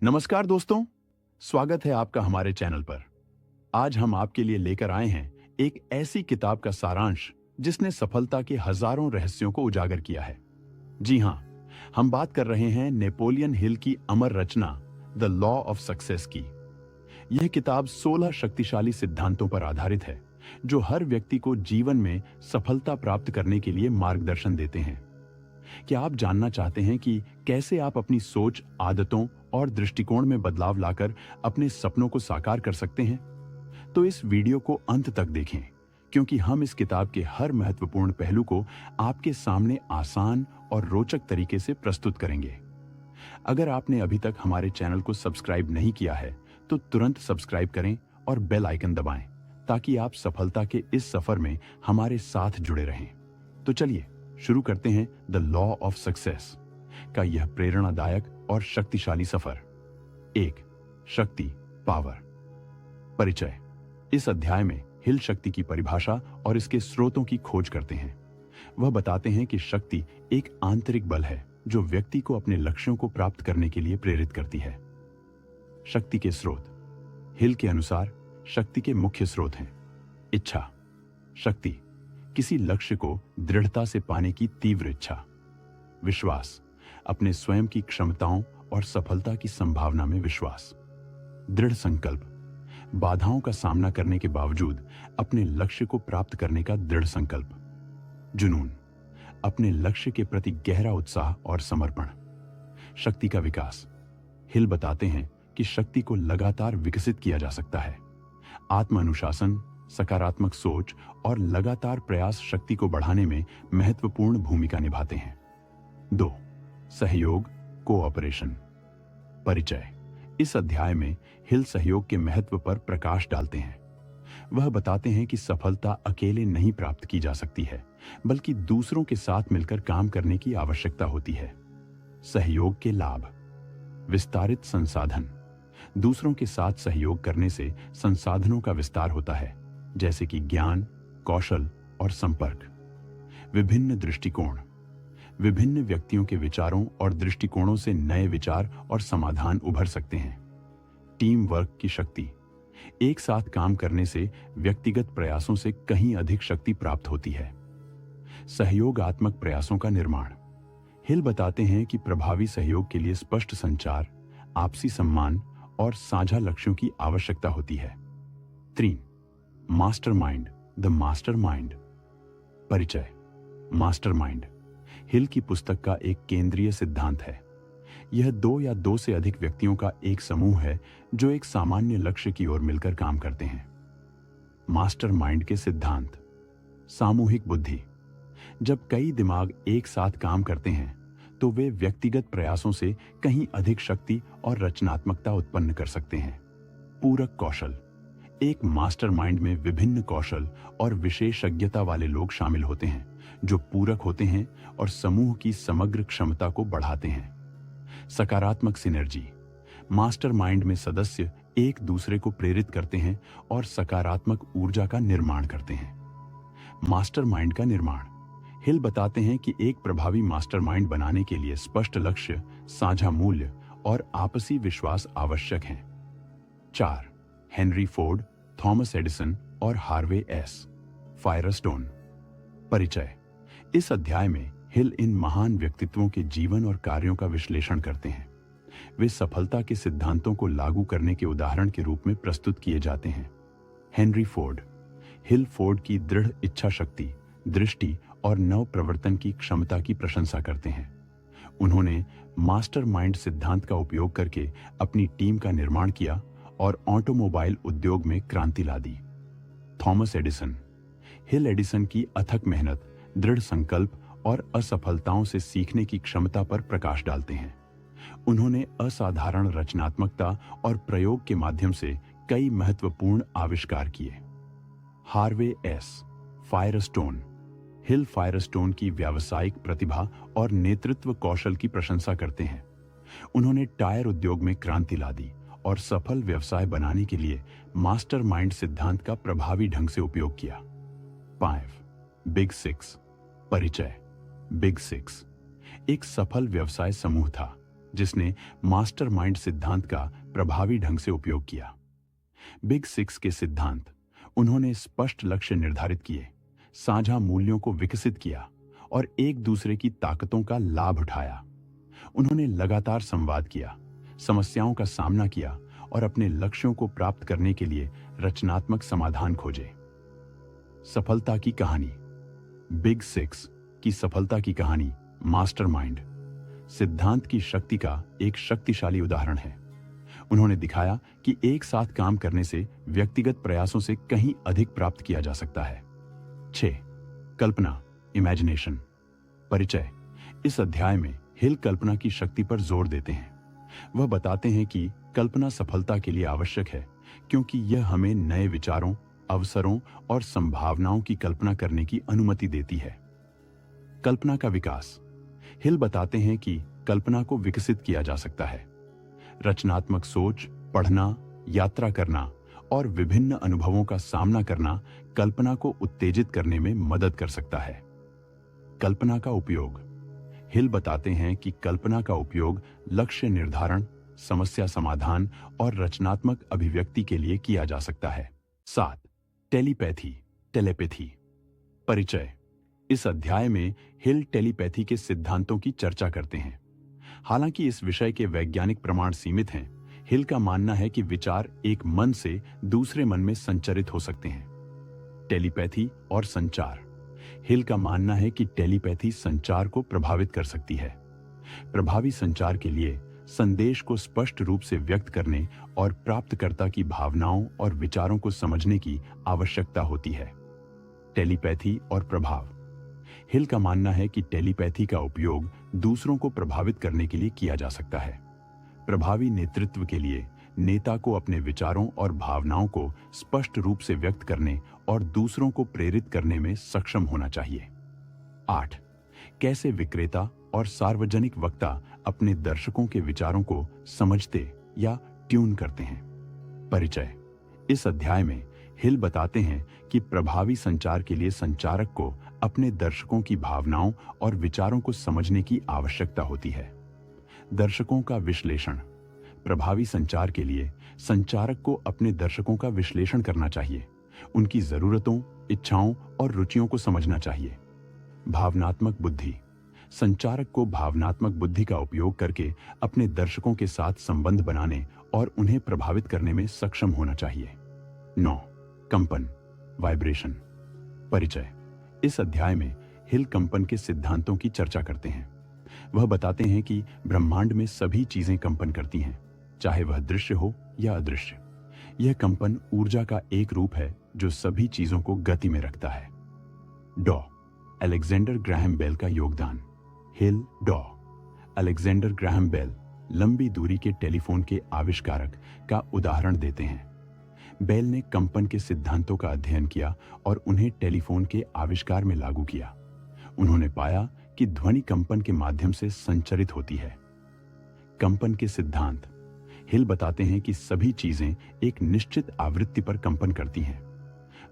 नमस्कार दोस्तों, स्वागत है आपका हमारे चैनल पर। आज हम आपके लिए लेकर आए हैं एक ऐसी किताब का सारांश जिसने सफलता के हजारों रहस्यों को उजागर किया है। जी हां, हम बात कर रहे हैं नेपोलियन हिल की अमर रचना द लॉ ऑफ सक्सेस की। यह किताब 16 शक्तिशाली सिद्धांतों पर आधारित है जो हर व्यक्ति को जीवन में सफलता प्राप्त करने के लिए मार्गदर्शन देते हैं। क्या आप जानना चाहते हैं कि कैसे आप अपनी सोच, आदतों और दृष्टिकोण में बदलाव लाकर अपने सपनों को साकार कर सकते हैं? तो इस वीडियो को अंत तक देखें, क्योंकि हम इस किताब के हर महत्वपूर्ण पहलू को आपके सामने आसान और रोचक तरीके से प्रस्तुत करेंगे। अगर आपने अभी तक हमारे चैनल को सब्सक्राइब नहीं किया है, तो तुरंत सब्सक्राइब करें और बेल आइकन दबाएं, ताकि आप सफलता के इस सफर में हमारे साथ जुड़े रहें। तो चलिए शुरू करते हैं द लॉ ऑफ सक्सेस का यह प्रेरणादायक और शक्तिशाली सफर। 1. शक्ति, पावर। परिचय। इस अध्याय में हिल शक्ति की परिभाषा और इसके स्रोतों की खोज करते हैं। वह बताते हैं कि शक्ति एक आंतरिक बल है जो व्यक्ति को अपने लक्ष्यों को प्राप्त करने के लिए प्रेरित करती है। शक्ति के स्रोत। हिल के अनुसार शक्ति के मुख्य स्रोत हैं: इच्छा। शक्ति किसी लक्ष्य को दृढ़ता से पाने की तीव्र इच्छा। विश्वास, अपने स्वयं की क्षमताओं और सफलता की संभावना में विश्वास। दृढ़ संकल्प, बाधाओं का सामना करने के बावजूद अपने लक्ष्य को प्राप्त करने का दृढ़ संकल्प। जुनून, अपने लक्ष्य के प्रति गहरा उत्साह और समर्पण। शक्ति का विकास। हिल बताते हैं कि शक्ति को लगातार विकसित किया जा सकता है। आत्म अनुशासन, सकारात्मक सोच और लगातार प्रयास शक्ति को बढ़ाने में महत्वपूर्ण भूमिका निभाते हैं। 2. सहयोग, कोऑपरेशन। परिचय। इस अध्याय में हिल सहयोग के महत्व पर प्रकाश डालते हैं। वह बताते हैं कि सफलता अकेले नहीं प्राप्त की जा सकती है, बल्कि दूसरों के साथ मिलकर काम करने की आवश्यकता होती है। सहयोग के लाभ। विस्तारित संसाधन। दूसरों के साथ सहयोग करने से संसाधनों का विस्तार होता है, जैसे कि ज्ञान, कौशल और संपर्क। विभिन्न दृष्टिकोण। विभिन्न व्यक्तियों के विचारों और दृष्टिकोणों से नए विचार और समाधान उभर सकते हैं। टीम वर्क की शक्ति। एक साथ काम करने से व्यक्तिगत प्रयासों से कहीं अधिक शक्ति प्राप्त होती है। सहयोगात्मक प्रयासों का निर्माण। हिल बताते हैं कि प्रभावी सहयोग के लिए स्पष्ट संचार, आपसी सम्मान और साझा लक्ष्यों की आवश्यकता होती है। 3. Mastermind, the mastermind. परिचय। मास्टरमाइंड हिल की पुस्तक का एक केंद्रीय सिद्धांत है। यह 2 या 2 से अधिक व्यक्तियों का एक समूह है जो एक सामान्य लक्ष्य की ओर मिलकर काम करते हैं। मास्टरमाइंड के सिद्धांत। सामूहिक बुद्धि। जब कई दिमाग एक साथ काम करते हैं तो वे व्यक्तिगत प्रयासों से कहीं अधिक शक्ति और रचनात्मकता उत्पन्न कर सकते हैं। पूरक कौशल। एक मास्टरमाइंड में विभिन्न कौशल और विशेषज्ञता वाले लोग शामिल होते हैं जो पूरक होते हैं और समूह की समग्र क्षमता को बढ़ाते हैं। सकारात्मक सिनर्जी। मास्टरमाइंड में सदस्य एक दूसरे को प्रेरित करते हैं और सकारात्मक ऊर्जा का निर्माण करते हैं। मास्टरमाइंड का निर्माण। हिल बताते हैं कि एक प्रभावी मास्टरमाइंड बनाने के लिए स्पष्ट लक्ष्य, साझा मूल्य और आपसी विश्वास आवश्यक हैं। 4. हेनरी फोर्ड, थॉमस एडिसन और हार्वे एस फायरस्टोन। परिचय। इस अध्याय में हिल इन महान व्यक्तित्वों के जीवन और कार्यों का विश्लेषण करते हैं। वे सफलता के सिद्धांतों को लागू करने के उदाहरण के रूप में प्रस्तुत किए जाते हैं। Henry Ford. हिल फोर्ड की दृढ़ इच्छा शक्ति, दृष्टि और नव प्रवर्तन की क्षमता की प्रशंसा करते हैं। उन्होंने मास्टरमाइंड सिद्धांत का उपयोग करके अपनी टीम का निर्माण किया और ऑटोमोबाइल उद्योग में क्रांति ला दी। Thomas Edison. हिल एडिसन की अथक मेहनत, दृढ़ संकल्प और असफलताओं से सीखने की क्षमता पर प्रकाश डालते हैं। उन्होंने असाधारण रचनात्मकता और प्रयोग के माध्यम से कई महत्वपूर्ण आविष्कार किए। Harvey S Firestone. Hill Firestone की व्यावसायिक प्रतिभा और नेतृत्व कौशल की प्रशंसा करते हैं। उन्होंने टायर उद्योग में क्रांति ला दी और सफल व्यवसाय बनाने के लिए मास्टरमाइंड सिद्धांत का प्रभावी ढंग से उपयोग किया। 5. Big six. परिचय। बिग सिक्स एक सफल व्यवसाय समूह था जिसने मास्टरमाइंड सिद्धांत का प्रभावी ढंग से उपयोग किया। बिग सिक्स के सिद्धांत: उन्होंने स्पष्ट लक्ष्य निर्धारित किए, साझा मूल्यों को विकसित किया और एक दूसरे की ताकतों का लाभ उठाया। उन्होंने लगातार संवाद किया, समस्याओं का सामना किया और अपने लक्ष्यों को प्राप्त करने के लिए रचनात्मक समाधान खोजे। सफलता की कहानी: बिग सिक्स की सफलता की कहानी मास्टरमाइंड सिद्धांत की शक्ति का एक शक्तिशाली उदाहरण है। उन्होंने दिखाया कि एक साथ काम करने से व्यक्तिगत प्रयासों से कहीं अधिक प्राप्त किया जा सकता है। 6. कल्पना, इमेजिनेशन। परिचय: इस अध्याय में हिल कल्पना की शक्ति पर जोर देते हैं। वह बताते हैं कि कल्पना सफलता के लिए आवश्यक है, क्योंकि यह हमें नए विचारों, अवसरों और संभावनाओं की कल्पना करने की अनुमति देती है। कल्पना का विकास: हिल बताते हैं कि कल्पना को विकसित किया जा सकता है। रचनात्मक सोच, पढ़ना, यात्रा करना और विभिन्न अनुभवों का सामना करना कल्पना को उत्तेजित करने में मदद कर सकता है। कल्पना का उपयोग: हिल बताते हैं कि कल्पना का उपयोग लक्ष्य निर्धारण, समस्या समाधान और रचनात्मक अभिव्यक्ति के लिए किया जा सकता है। 7. टेलीपैथी। परिचय: इस अध्याय में हिल टेलीपैथी के सिद्धांतों की चर्चा करते हैं। हालांकि इस विषय के वैज्ञानिक प्रमाण सीमित हैं, हिल का मानना है कि विचार एक मन से दूसरे मन में संचरित हो सकते हैं। टेलीपैथी और संचार: हिल का मानना है कि टेलीपैथी संचार को प्रभावित कर सकती है। प्रभावी संचार के लिए संदेश को स्पष्ट रूप से व्यक्त करने और प्राप्तकर्ता की भावनाओं और विचारों को समझने की आवश्यकता होती है। टेलीपैथी और प्रभाव: हिल का मानना है कि टेलीपैथी का उपयोग दूसरों को प्रभावित करने के लिए किया जा सकता है। प्रभावी नेतृत्व के लिए नेता को अपने विचारों और भावनाओं को स्पष्ट रूप से व्यक्त करने और दूसरों को प्रेरित करने में सक्षम होना चाहिए। 8. कैसे विक्रेता और सार्वजनिक वक्ता अपने दर्शकों के विचारों को समझते या ट्यून करते हैं। परिचय: इस अध्याय में हिल बताते हैं कि प्रभावी संचार के लिए संचारक को अपने दर्शकों की भावनाओं और विचारों को समझने की आवश्यकता होती है। दर्शकों का विश्लेषण: प्रभावी संचार के लिए संचारक को अपने दर्शकों का विश्लेषण करना चाहिए, उनकी जरूरतों, इच्छाओं और रुचियों को समझना चाहिए। भावनात्मक बुद्धि: संचारक को भावनात्मक बुद्धि का उपयोग करके अपने दर्शकों के साथ संबंध बनाने और उन्हें प्रभावित करने में सक्षम होना चाहिए। 9. कंपन, वाइब्रेशन। परिचय: इस अध्याय में हिल कंपन के सिद्धांतों की चर्चा करते हैं। वह बताते हैं कि ब्रह्मांड में सभी चीजें कंपन करती हैं, चाहे वह दृश्य हो या अदृश्य। यह कंपन ऊर्जा का एक रूप है जो सभी चीजों को गति में रखता है। डॉ. अलेक्जेंडर ग्राहम बेल का योगदान। हिल डॉ. अलेक्जेंडर ग्राहम बेल लंबी दूरी के टेलीफोन के आविष्कारक का उदाहरण देते हैं। बेल ने कंपन के सिद्धांतों का अध्ययन किया और उन्हें टेलीफोन के आविष्कार में लागू किया। उन्होंने पाया कि ध्वनि कंपन के माध्यम से संचरित होती है। कंपन के सिद्धांत: हिल बताते हैं कि सभी चीजें एक निश्चित आवृत्ति पर कंपन करती हैं।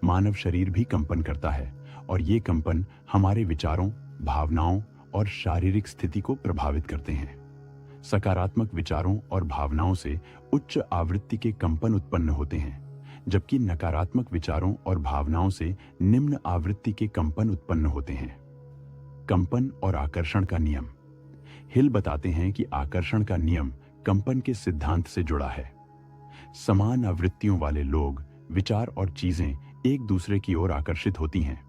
मानव शरीर भी कंपन करता है और ये कंपन हमारे विचारों, भावनाओं और शारीरिक स्थिति को प्रभावित करते हैं। सकारात्मक विचारों और भावनाओं से उच्च आवृत्ति के कंपन उत्पन्न होते हैं, जबकि नकारात्मक विचारों और भावनाओं से निम्न आवृत्ति के कंपन उत्पन्न होते हैं। कंपन और आकर्षण का नियम: हिल बताते हैं कि आकर्षण का नियम कंपन के सिद्धांत से जुड़ा है। समान आवृत्तियों वाले लोग, विचार और चीजें एक दूसरे की ओर आकर्षित होती हैं।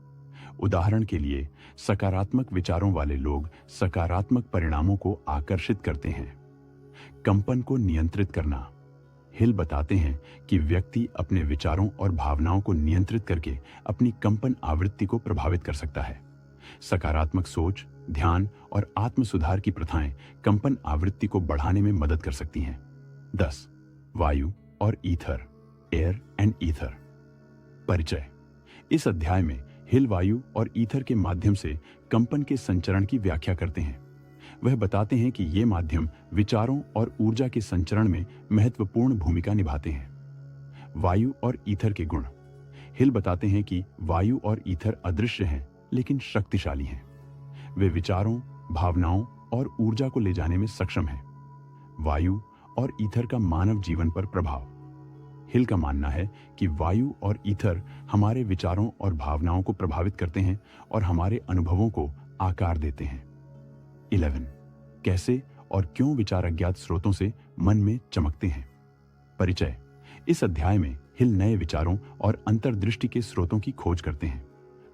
उदाहरण के लिए, सकारात्मक विचारों वाले लोग सकारात्मक परिणामों को आकर्षित करते हैं। कंपन को नियंत्रित करना: हिल बताते हैं कि व्यक्ति अपने विचारों और भावनाओं को नियंत्रित करके अपनी कंपन आवृत्ति को प्रभावित कर सकता है। सकारात्मक सोच, ध्यान और आत्म सुधार की प्रथाएं कंपन आवृत्ति को बढ़ाने में मदद कर सकती हैं। 10. वायु और ईथर, एयर एंड ईथर। परिचय: इस अध्याय में हिल वायु और ईथर के माध्यम से कंपन के संचरण की व्याख्या करते हैं। वह बताते हैं कि ये माध्यम विचारों और ऊर्जा के संचरण में महत्वपूर्ण भूमिका निभाते हैं। वायु और ईथर के गुण: हिल बताते हैं कि वायु और ईथर अदृश्य हैं लेकिन शक्तिशाली हैं। वे विचारों, भावनाओं और ऊर्जा को ले जाने में सक्षम हैं। वायु और ईथर का मानव जीवन पर प्रभाव। हिल का मानना है कि वायु और ईथर हमारे विचारों और भावनाओं को प्रभावित करते हैं और हमारे अनुभवों को आकार देते हैं। 11. कैसे और क्यों विचार अज्ञात स्रोतों से मन में चमकते हैं। परिचय। इस अध्याय में हिल नए विचारों और अंतर्दृष्टि के स्रोतों की खोज करते हैं।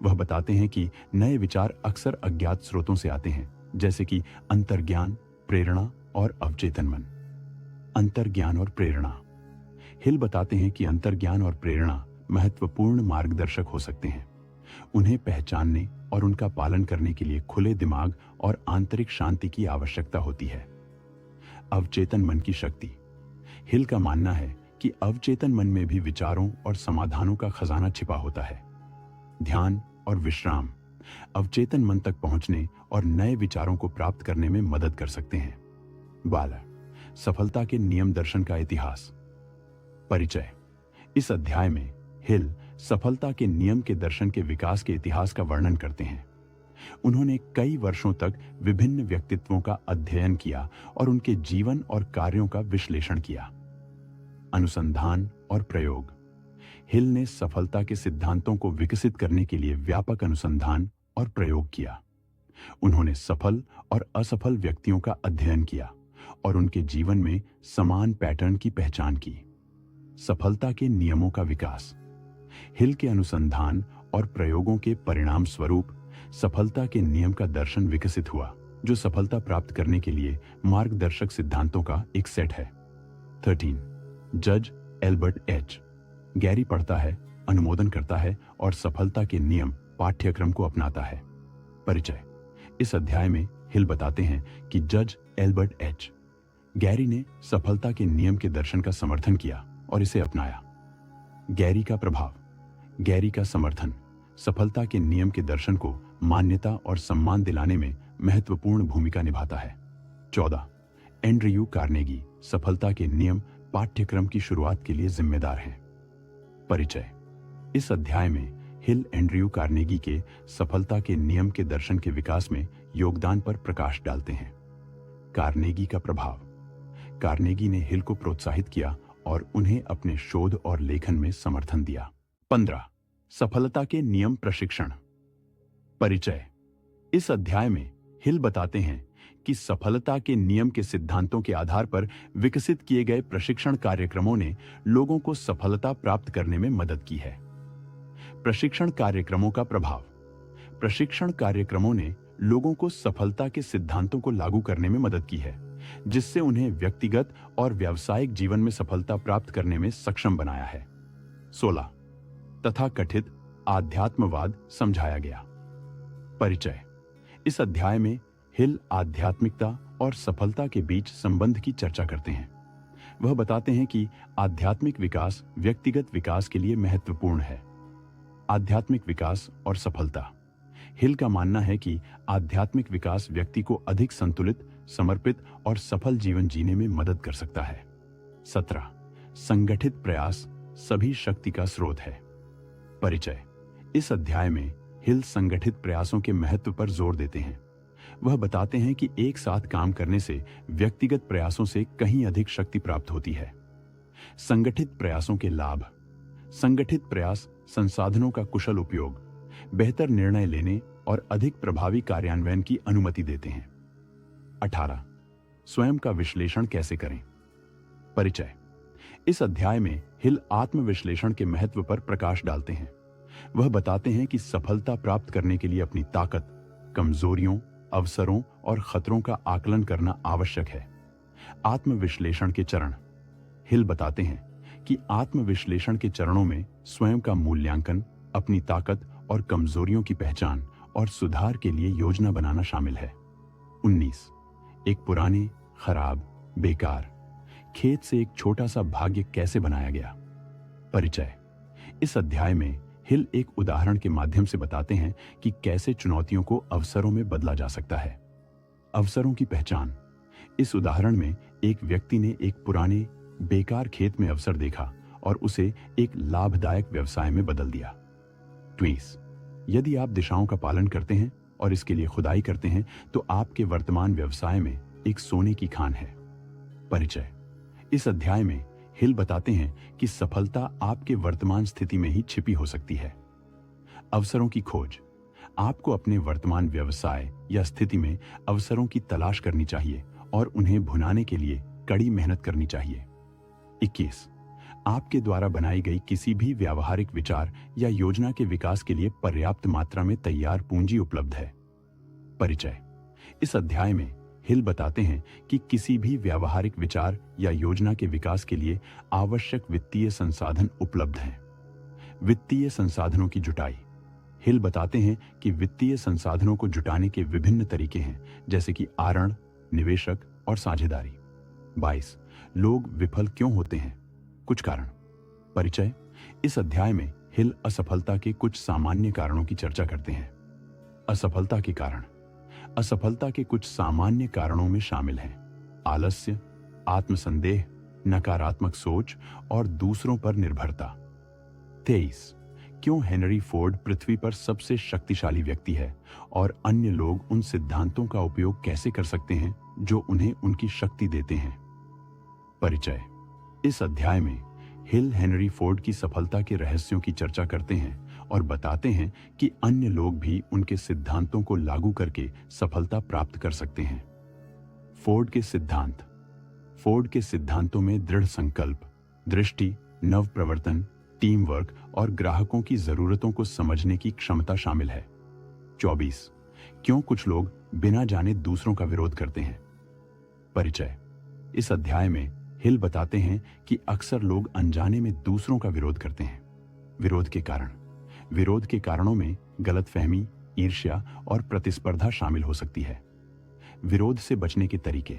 वह बताते हैं कि नए विचार अक्सर अज्ञात स्रोतों से आते हैं, जैसे कि अंतर्ज्ञान, प्रेरणा और अवचेतन मन। अंतर्ज्ञान और प्रेरणा। हिल बताते हैं कि अंतर्ज्ञान और प्रेरणा महत्वपूर्ण मार्गदर्शक हो सकते हैं। उन्हें पहचानने और उनका पालन करने के लिए खुले दिमाग और आंतरिक शांति की आवश्यकता होती है। अवचेतन मन की शक्ति। हिल का मानना है कि अवचेतन मन में भी विचारों और समाधानों का खजाना छिपा होता है। ध्यान और विश्राम अवचेतन मन तक पहुंचने और नए विचारों को प्राप्त करने में मदद कर सकते हैं। 12. सफलता के नियम दर्शन का इतिहास। परिचय। इस अध्याय में हिल सफलता के नियम के दर्शन के विकास के इतिहास का वर्णन करते हैं। उन्होंने कई वर्षों तक विभिन्न व्यक्तित्वों का अध्ययन किया और उनके जीवन और कार्यों का विश्लेषण किया। अनुसंधान और प्रयोग। हिल ने सफलता के सिद्धांतों को विकसित करने के लिए व्यापक अनुसंधान और प्रयोग किया। उन्होंने सफल और असफल व्यक्तियों का अध्ययन किया और उनके जीवन में समान पैटर्न की पहचान की। सफलता के नियमों का विकास। हिल के अनुसंधान और प्रयोगों के परिणाम स्वरूप सफलता के नियम का दर्शन विकसित हुआ, जो सफलता प्राप्त करने के लिए मार्गदर्शक सिद्धांतों का एक सेट है। 13. जज एल्बर्ट एच. गैरी पढ़ता है, अनुमोदन करता है और सफलता के नियम पाठ्यक्रम को अपनाता है। परिचय। इस अध्याय में हिल बताते हैं कि जज एल्बर्ट एच. गैरी ने सफलता के नियम के दर्शन का समर्थन किया और इसे अपनाया। गैरी का प्रभाव। गैरी का समर्थन सफलता के नियम के दर्शन को मान्यता और सम्मान दिलाने में महत्वपूर्ण भूमिका निभाता है। 14. एंड्रयू कार्नेगी सफलता के नियम पाठ्यक्रम की शुरुआत के लिए जिम्मेदार हैं। परिचय। इस अध्याय में हिल एंड्रयू कार्नेगी के सफलता के नियम के दर्शन के विकास में योगदान पर प्रकाश डालते हैं। कार्नेगी का प्रभाव। कार्नेगी ने हिल को प्रोत्साहित किया और उन्हें अपने शोध और लेखन में समर्थन दिया। 15. सफलता के नियम प्रशिक्षण। परिचय। इस अध्याय में हिल बताते हैं कि सफलता के नियम के सिद्धांतों के आधार पर विकसित किए गए प्रशिक्षण कार्यक्रमों ने लोगों को सफलता प्राप्त करने में मदद की है। प्रशिक्षण कार्यक्रमों का प्रभाव। प्रशिक्षण कार्यक्रमों ने लोगों को सफलता के सिद्धांतों को लागू करने में मदद की है, जिससे उन्हें व्यक्तिगत और व्यावसायिक जीवन में सफलता प्राप्त करने में सक्षम बनाया है। 16. तथाकथित आध्यात्मवाद समझाया गया। परिचय। इस अध्याय में हिल आध्यात्मिकता और सफलता के बीच संबंध की चर्चा करते हैं। वह बताते हैं कि आध्यात्मिक विकास व्यक्तिगत विकास के लिए महत्वपूर्ण है। आध्यात्मिक विकास और सफलता। हिल का मानना है कि आध्यात्मिक विकास व्यक्ति को अधिक संतुलित, समर्पित और सफल जीवन जीने में मदद कर सकता है। 17. संगठित प्रयास सभी शक्ति का स्रोत है। परिचय। इस अध्याय में हिल संगठित प्रयासों के महत्व पर जोर देते हैं। वह बताते हैं कि एक साथ काम करने से व्यक्तिगत प्रयासों से कहीं अधिक शक्ति प्राप्त होती है। संगठित प्रयासों के लाभ। संगठित प्रयास संसाधनों का कुशल उपयोग, बेहतर निर्णय लेने और अधिक प्रभावी कार्यान्वयन की अनुमति देते हैं। 18. स्वयं का विश्लेषण कैसे करें। परिचय। इस अध्याय में हिल आत्मविश्लेषण के महत्व पर प्रकाश डालते हैं। वह बताते हैं कि सफलता प्राप्त करने के लिए अपनी ताकत, कमजोरियों, अवसरों और खतरों का आकलन करना आवश्यक है। आत्मविश्लेषण के चरण। हिल बताते हैं कि आत्मविश्लेषण के चरणों में स्वयं का मूल्यांकन, अपनी ताकत और कमजोरियों की पहचान और सुधार के लिए योजना बनाना शामिल है। 19. एक पुराने, खराब, बेकार खेत से एक छोटा सा भाग्य कैसे बनाया गया। परिचय। इस अध्याय में हिल एक उदाहरण के माध्यम से बताते हैं कि कैसे चुनौतियों को अवसरों में बदला जा सकता है। अवसरों की पहचान। इस उदाहरण में एक व्यक्ति ने एक पुराने, बेकार खेत में अवसर देखा और उसे एक लाभदायक व्यवसाय में बदल दिया। 20. यदि आप दिशाओं का पालन करते हैं और इसके लिए खुदाई करते हैं तो आपके वर्तमान व्यवसाय में एक सोने की खान है। परिचय। इस अध्याय में हिल बताते हैं कि सफलता आपके वर्तमान स्थिति में ही छिपी हो सकती है। अवसरों की खोज। आपको अपने वर्तमान व्यवसाय या स्थिति में अवसरों की तलाश करनी चाहिए और उन्हें भुनाने के लिए कड़ी मेहनत करनी चाहिए। 21। आपके द्वारा बनाई गई किसी भी व्यावहारिक विचार या योजना के विकास के लिए पर्याप्त मात्रा में तैयार पूंजी उपलब्ध है। परिचय। इस अध्याय में हिल बताते हैं कि किसी भी व्यावहारिक विचार या योजना के विकास के लिए आवश्यक वित्तीय संसाधन उपलब्ध हैं। वित्तीय संसाधनों की जुटाई। हिल बताते हैं कि वित्तीय संसाधनों को जुटाने के विभिन्न तरीके हैं, जैसे कि आरण, निवेशक और साझेदारी। 22। लोग विफल क्यों होते हैं? कुछ कारण। परिचय। इस अध्याय में हिल असफलता के कुछ सामान्य कारणों की चर्चा करते हैं। असफलता के कारण। असफलता के कुछ सामान्य कारणों में शामिल हैं आलस्य, आत्मसंदेह, नकारात्मक सोच और दूसरों पर निर्भरता। 23। क्यों हेनरी फोर्ड पृथ्वी पर सबसे शक्तिशाली व्यक्ति है और अन्य लोग उन सिद्धांतों का उपयोग कैसे कर सकते हैं जो उन्हें उनकी शक्ति देते हैं? परिचय। इस अध्याय में हिल हेनरी फोर्ड की सफलता के रहस्यों की चर्चा करते हैं और बताते हैं कि अन्य लोग भी उनके सिद्धांतों को लागू करके सफलता प्राप्त कर सकते हैं। फोर्ड के सिद्धांत। फोर्ड के सिद्धांतों में दृढ़ संकल्प, दृष्टि, नव प्रवर्तन, टीम वर्क और ग्राहकों की जरूरतों को समझने की क्षमता शामिल है। 24। क्यों कुछ लोग बिना जाने दूसरों का विरोध करते हैं? परिचय। इस अध्याय में हिल बताते हैं कि अक्सर लोग अनजाने में दूसरों का विरोध करते हैं। विरोध के कारण। विरोध के कारणों में गलतफहमी, ईर्ष्या और प्रतिस्पर्धा शामिल हो सकती है। विरोध से बचने के तरीके।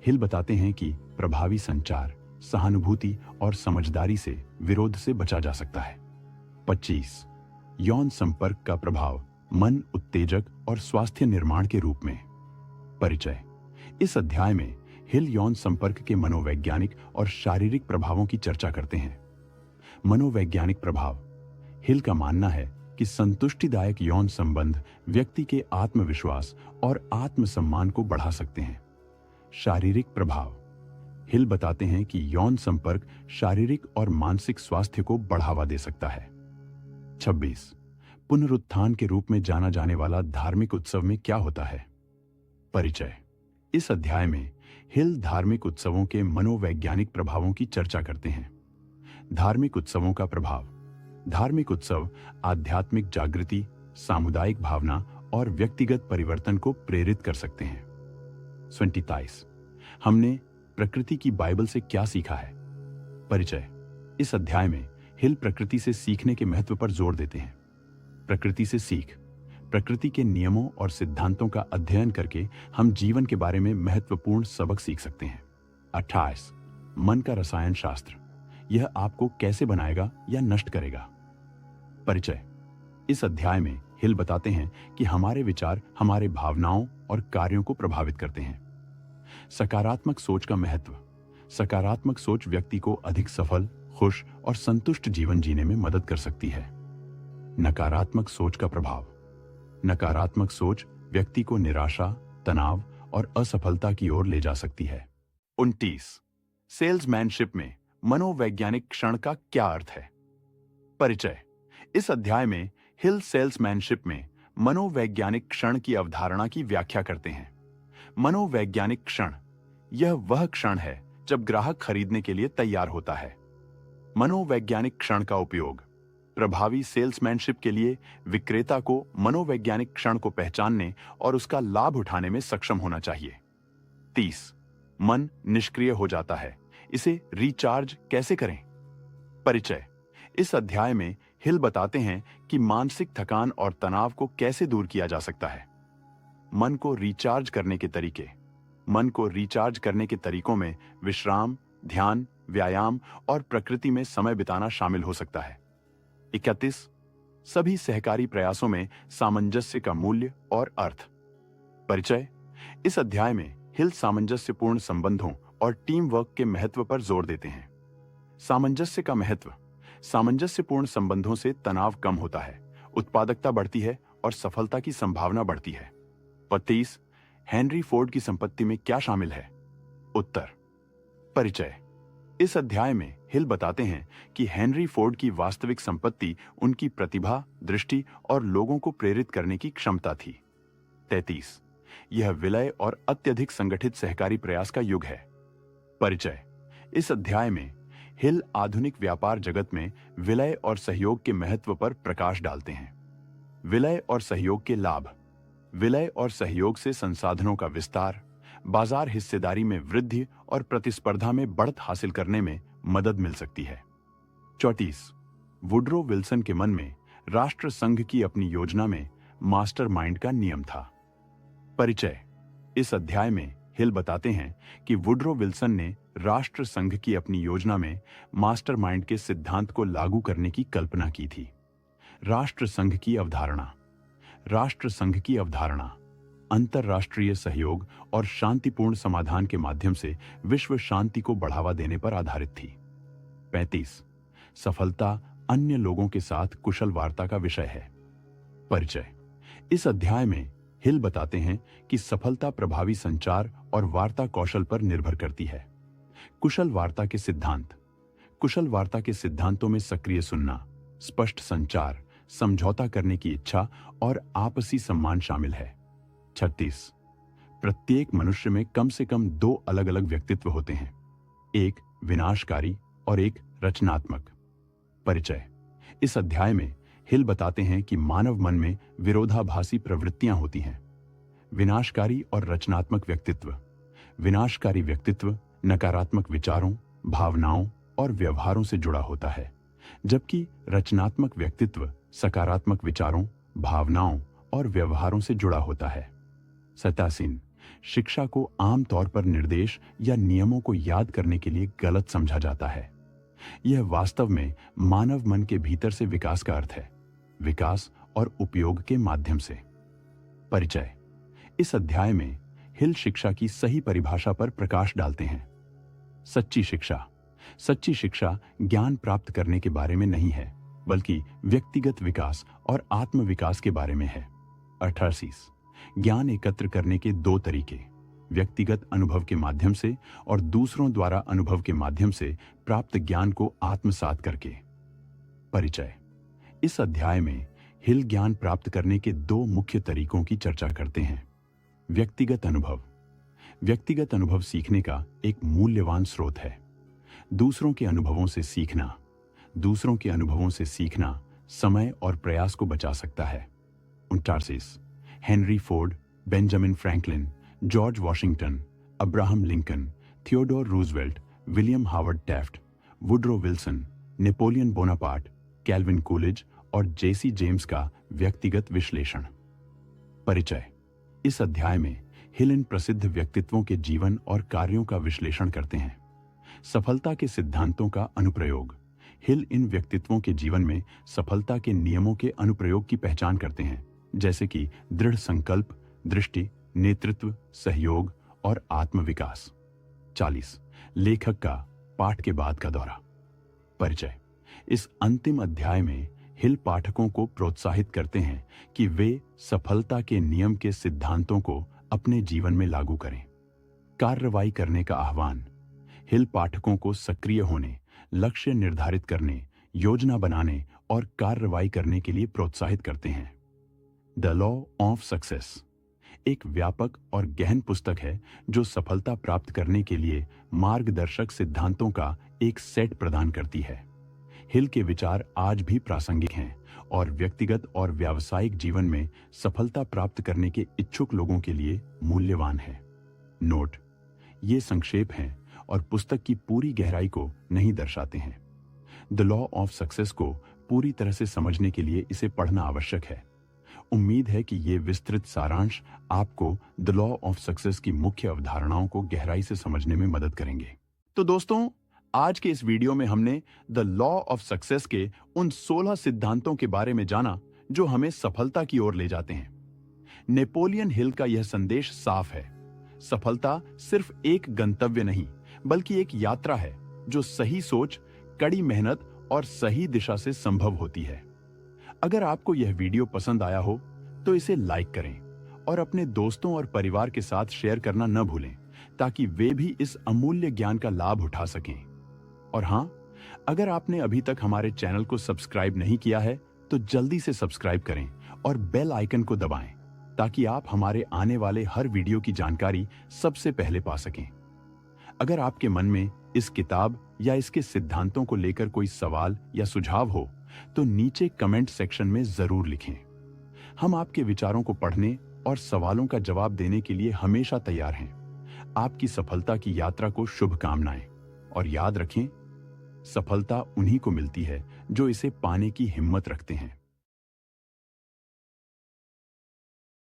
हिल बताते हैं कि प्रभावी संचार, सहानुभूति और समझदारी से विरोध से बचा जा सकता है। 25। यौन संपर्क का प्रभाव मन उत्तेजक और स्वास्थ्य निर्माण के रूप में। परिचय। इस अध्याय में हिल यौन संपर्क के मनोवैज्ञानिक और शारीरिक प्रभावों की चर्चा करते हैं। मनोवैज्ञानिक प्रभाव। हिल का मानना है कि संतुष्टिदायक यौन संबंध व्यक्ति के आत्मविश्वास और आत्मसम्मान को बढ़ा सकते हैं। शारीरिक प्रभाव। हिल बताते हैं कि यौन संपर्क शारीरिक और मानसिक स्वास्थ्य को बढ़ावा दे सकता है। 26। पुनरुत्थान के रूप में जाना जाने वाला धार्मिक उत्सव में क्या होता है? परिचय। इस अध्याय में हिल धार्मिक उत्सवों के मनोवैज्ञानिक प्रभावों की चर्चा करते हैं। धार्मिक उत्सवों का प्रभाव। धार्मिक उत्सव आध्यात्मिक जागृति, सामुदायिक भावना और व्यक्तिगत परिवर्तन को प्रेरित कर सकते हैं। 27। हमने प्रकृति की बाइबल से क्या सीखा है? परिचय। इस अध्याय में हिल प्रकृति से सीखने के महत्व पर जोर देते हैं। प्रकृति से सीख। प्रकृति के नियमों और सिद्धांतों का अध्ययन करके हम जीवन के बारे में महत्वपूर्ण सबक सीख सकते हैं। 28। मन का रसायन शास्त्र। यह आपको कैसे बनाएगा या नष्ट करेगा? परिचय। इस अध्याय में हिल बताते हैं कि हमारे विचार हमारे भावनाओं और कार्यों को प्रभावित करते हैं। सकारात्मक सोच का महत्व। सकारात्मक सोच व्यक्ति को अधिक सफल, खुश और संतुष्ट जीवन जीने में मदद कर सकती है। नकारात्मक सोच का प्रभाव। नकारात्मक सोच व्यक्ति को निराशा, तनाव और असफलता की ओर ले जा सकती है। 29। सेल्समैनशिप में मनोवैज्ञानिक क्षण का क्या अर्थ है? परिचय। इस अध्याय में हिल सेल्समैनशिप में मनोवैज्ञानिक क्षण की अवधारणा की व्याख्या करते हैं। मनोवैज्ञानिक क्षण यह वह क्षण है जब ग्राहक खरीदने के लिए तैयार होता है। मनोवैज्ञानिक क्षण का उपयोग। प्रभावी सेल्समैनशिप के लिए विक्रेता को मनोवैज्ञानिक क्षण को पहचानने और उसका लाभ उठाने में सक्षम होना चाहिए। 30। मन निष्क्रिय हो जाता है, इसे रिचार्ज कैसे करें? परिचय। इस अध्याय में हिल बताते हैं कि मानसिक थकान और तनाव को कैसे दूर किया जा सकता है। मन को रिचार्ज करने के तरीके। मन को रिचार्ज करने के तरीकों में विश्राम, ध्यान, व्यायाम और प्रकृति में समय बिताना शामिल हो सकता है। 31। सभी सहकारी प्रयासों में सामंजस्य का मूल्य और अर्थ। परिचय। इस अध्याय में हिल सामंजस्यपूर्ण संबंधों और टीम वर्क के महत्व पर जोर देते हैं। सामंजस्य का महत्व। सामंजस्यपूर्ण संबंधों से तनाव कम होता है, उत्पादकता बढ़ती है और सफलता की संभावना बढ़ती है। 32। हेनरी फोर्ड की संपत्ति में क्या शामिल है? उत्तर। परिचय। इस अध्याय में हिल बताते हैं कि हेनरी फोर्ड की वास्तविक संपत्ति उनकी प्रतिभा, दृष्टि और लोगों को प्रेरित करने की क्षमता थी। 33। यह विलय और अत्यधिक संगठित सहकारी प्रयास का युग है। परिचय। इस अध्याय में हिल आधुनिक व्यापार जगत में विलय और सहयोग के महत्व पर प्रकाश डालते हैं। विलय और सहयोग के लाभ। विलय और सहयोग से संसाधनों का विस्तार, बाजार हिस्सेदारी में वृद्धि और प्रतिस्पर्धा में बढ़त हासिल करने में मदद मिल सकती है। 34। वुड्रो विल्सन के मन में राष्ट्र संघ की अपनी योजना में मास्टरमाइंड का नियम था। परिचय। इस अध्याय में हिल बताते हैं कि वुड्रो विल्सन ने राष्ट्र संघ की अपनी योजना में मास्टरमाइंड के सिद्धांत को लागू करने की कल्पना की थी। राष्ट्र संघ की अवधारणा। राष्ट्र संघ की अवधारणा अंतरराष्ट्रीय सहयोग और शांतिपूर्ण समाधान के माध्यम से विश्व शांति को बढ़ावा देने पर आधारित थी। 35। सफलता अन्य लोगों के साथ कुशल वार्ता का विषय है। परिचय। इस अध्याय में हिल बताते हैं कि सफलता प्रभावी संचार और वार्ता कौशल पर निर्भर करती है। कुशल वार्ता के सिद्धांत। कुशल वार्ता के सिद्धांतों में सक्रिय सुनना, स्पष्ट संचार, समझौता करने की इच्छा और आपसी सम्मान शामिल है। 36। प्रत्येक मनुष्य में कम से कम 2 अलग अलग व्यक्तित्व होते हैं, एक विनाशकारी और एक रचनात्मक। परिचय। इस अध्याय में हिल बताते हैं कि मानव मन में विरोधाभासी प्रवृत्तियां होती हैं। विनाशकारी और रचनात्मक व्यक्तित्व। विनाशकारी व्यक्तित्व नकारात्मक विचारों, भावनाओं और व्यवहारों से जुड़ा होता है, जबकि रचनात्मक व्यक्तित्व सकारात्मक विचारों, भावनाओं और व्यवहारों से जुड़ा होता है। 87। शिक्षा को आमतौर पर निर्देश या नियमों को याद करने के लिए गलत समझा जाता है। यह वास्तव में मानव मन के भीतर से विकास का अर्थ है, विकास और उपयोग के माध्यम से। परिचय। इस अध्याय में हिल शिक्षा की सही परिभाषा पर प्रकाश डालते हैं। सच्ची शिक्षा। सच्ची शिक्षा ज्ञान प्राप्त करने के बारे में नहीं है, बल्कि व्यक्तिगत विकास और आत्मविकास के बारे में है। 88। ज्ञान एकत्र करने के 2 तरीके, व्यक्तिगत अनुभव के माध्यम से और दूसरों द्वारा अनुभव के माध्यम से प्राप्त ज्ञान को आत्मसात करके। परिचय। इस अध्याय में हिल ज्ञान प्राप्त करने के 2 मुख्य तरीकों की चर्चा करते हैं। व्यक्तिगत अनुभव। व्यक्तिगत अनुभव सीखने का एक मूल्यवान स्रोत है। दूसरों के अनुभवों से सीखना। दूसरों के अनुभवों से सीखना समय और प्रयास को बचा सकता है। 49। Henry Ford, Benjamin Franklin, George Washington, Abraham Lincoln, Theodore Roosevelt, William Howard Taft, Woodrow Wilson, Napoleon Bonaparte, Calvin Coolidge और जेसी जेम्स का व्यक्तिगत विश्लेषण। परिचय। इस अध्याय में हिल इन प्रसिद्ध व्यक्तित्वों के जीवन और कार्यों का विश्लेषण करते हैं। सफलता के सिद्धांतों का अनुप्रयोग। हिल इन व्यक्तित्वों के जीवन में सफलता के नियमों के अनुप्रयोग की पहचान करते हैं, जैसे कि दृढ़ संकल्प, दृष्टि, नेतृत्व, सहयोग और आत्मविकास। 40। लेखक का पाठ के बाद का दौरा। परिचय। इस अंतिम अध्याय में हिल पाठकों को प्रोत्साहित करते हैं कि वे सफलता के नियम के सिद्धांतों को अपने जीवन में लागू करें। कार्रवाई करने का आह्वान। हिल पाठकों को सक्रिय होने, लक्ष्य निर्धारित करने, योजना बनाने और कार्रवाई करने के लिए प्रोत्साहित करते हैं। द लॉ ऑफ सक्सेस एक व्यापक और गहन पुस्तक है जो सफलता प्राप्त करने के लिए मार्गदर्शक सिद्धांतों का एक सेट प्रदान करती है। हिल के विचार आज भी प्रासंगिक हैं और व्यक्तिगत और व्यावसायिक जीवन में सफलता प्राप्त करने के इच्छुक लोगों के लिए मूल्यवान है। नोट: ये संक्षेप हैं और पुस्तक की पूरी गहराई को नहीं दर्शाते हैं। द लॉ ऑफ सक्सेस को पूरी तरह से समझने के लिए इसे पढ़ना आवश्यक है। उम्मीद है कि ये विस्तृत सारांश आपको द लॉ ऑफ सक्सेस की मुख्य अवधारणाओं को गहराई से समझने में मदद करेंगे। तो दोस्तों, आज के इस वीडियो में हमने द लॉ ऑफ सक्सेस के उन 16 सिद्धांतों के बारे में जाना जो हमें सफलता की ओर ले जाते हैं। नेपोलियन हिल का यह संदेश साफ है: सफलता सिर्फ एक गंतव्य नहीं, बल्कि एक यात्रा है जो सही सोच, कड़ी मेहनत और सही दिशा से संभव होती है। अगर आपको यह वीडियो पसंद आया हो तो इसे लाइक करें और अपने दोस्तों और परिवार के साथ शेयर करना न भूलें, ताकि वे भी इस अमूल्य ज्ञान का लाभ उठा सकें। और हाँ, अगर आपने अभी तक हमारे चैनल को सब्सक्राइब नहीं किया है तो जल्दी से सब्सक्राइब करें और बेल आइकन को दबाएं ताकि आप हमारे आने वाले हर वीडियो की जानकारी सबसे पहले पा सकें। अगर आपके मन में इस किताब या इसके सिद्धांतों को लेकर कोई सवाल या सुझाव हो तो नीचे कमेंट सेक्शन में जरूर लिखें। हम आपके विचारों को पढ़ने और सवालों का जवाब देने के लिए हमेशा तैयार हैं। आपकी सफलता की यात्रा को शुभकामनाएं और याद रखें, सफलता उन्हीं को मिलती है जो इसे पाने की हिम्मत रखते हैं।